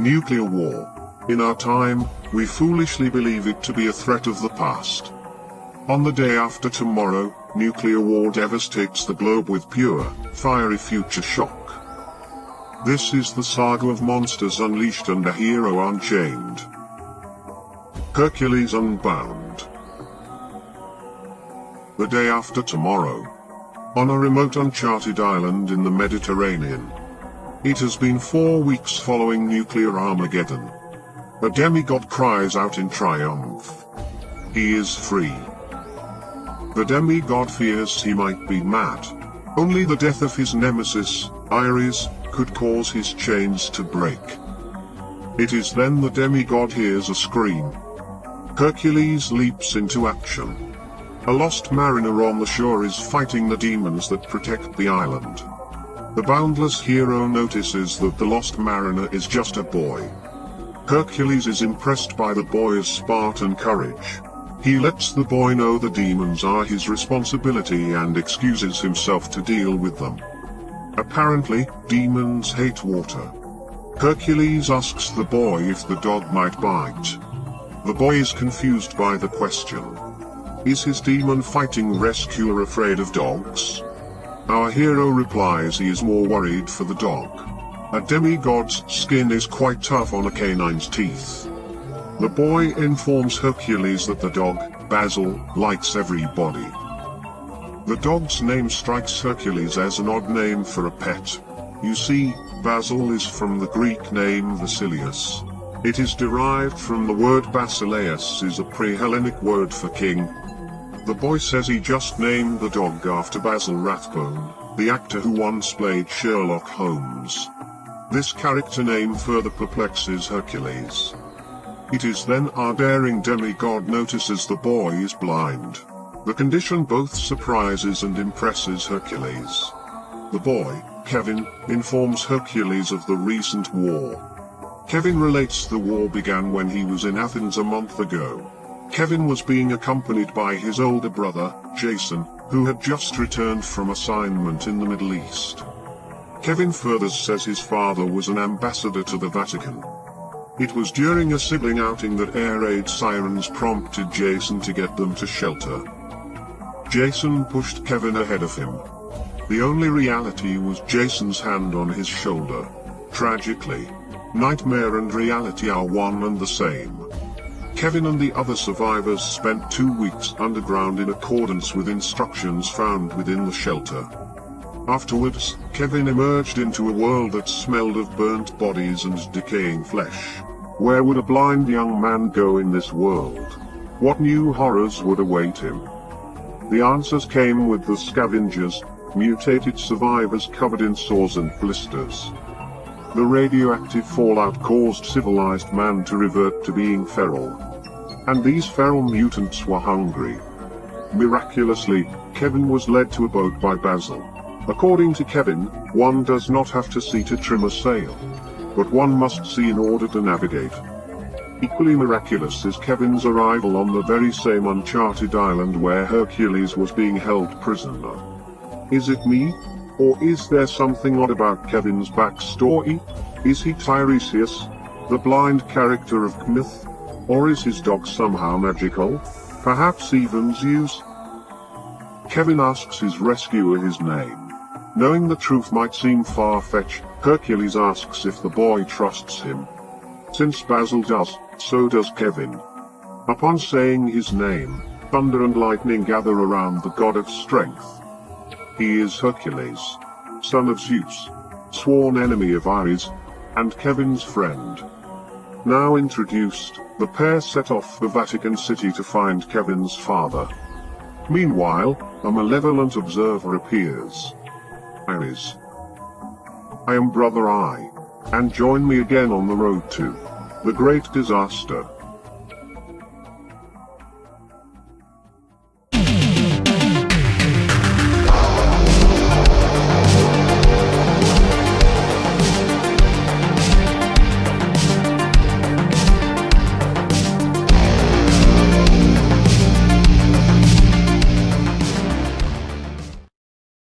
Nuclear war. In our time, we foolishly believe it to be a threat of the past. On the day after tomorrow, nuclear war devastates the globe with pure, fiery future shock. This is the saga of monsters unleashed and a hero unchained. Hercules Unbound. The day after tomorrow. On a remote uncharted island in the Mediterranean. It has been 4 weeks following nuclear Armageddon. A demigod cries out in triumph. He is free. The demigod fears he might be mad. Only the death of his nemesis, Ares, could cause his chains to break. It is then the demigod hears a scream. Hercules leaps into action. A lost mariner on the shore is fighting the demons that protect the island. The boundless hero notices that the lost mariner is just a boy. Hercules is impressed by the boy's Spartan courage. He lets the boy know the demons are his responsibility and excuses himself to deal with them. Apparently, demons hate water. Hercules asks the boy if the dog might bite. The boy is confused by the question. Is his demon fighting rescuer afraid of dogs? Our hero replies he is more worried for the dog. A demigod's skin is quite tough on a canine's teeth. The boy informs Hercules that the dog, Basil, likes everybody. The dog's name strikes Hercules as an odd name for a pet. You see, Basil is from the Greek name Vasilius. It is derived from the word Basileus, is a pre-Hellenic word for king. The boy says he just named the dog after Basil Rathbone, the actor who once played Sherlock Holmes. This character name further perplexes Hercules. It is then our daring demigod notices the boy is blind. The condition both surprises and impresses Hercules. The boy, Kevin, informs Hercules of the recent war. Kevin relates the war began when he was in Athens a month ago. Kevin was being accompanied by his older brother, Jason, who had just returned from assignment in the Middle East. Kevin further says his father was an ambassador to the Vatican. It was during a sibling outing that air raid sirens prompted Jason to get them to shelter. Jason pushed Kevin ahead of him. The only reality was Jason's hand on his shoulder. Tragically, nightmare and reality are one and the same. Kevin and the other survivors spent 2 weeks underground in accordance with instructions found within the shelter. Afterwards, Kevin emerged into a world that smelled of burnt bodies and decaying flesh. Where would a blind young man go in this world? What new horrors would await him? The answers came with the scavengers, mutated survivors covered in sores and blisters. The radioactive fallout caused civilized man to revert to being feral. And these feral mutants were hungry. Miraculously, Kevin was led to a boat by Basil. According to Kevin, one does not have to see to trim a sail, but one must see in order to navigate. Equally miraculous is Kevin's arrival on the very same uncharted island where Hercules was being held prisoner. Is it me? Or is there something odd about Kevin's backstory? Is he Tiresias, the blind character of myth? Or is his dog somehow magical? Perhaps even Zeus? Kevin asks his rescuer his name. Knowing the truth might seem far-fetched, Hercules asks if the boy trusts him. Since Basil does, so does Kevin. Upon saying his name, thunder and lightning gather around the god of strength. He is Hercules, son of Zeus, sworn enemy of Ares, and Kevin's friend. Now introduced, the pair set off for Vatican City to find Kevin's father. Meanwhile, a malevolent observer appears. Ares. I am Brother I, and join me again on the road to the great disaster.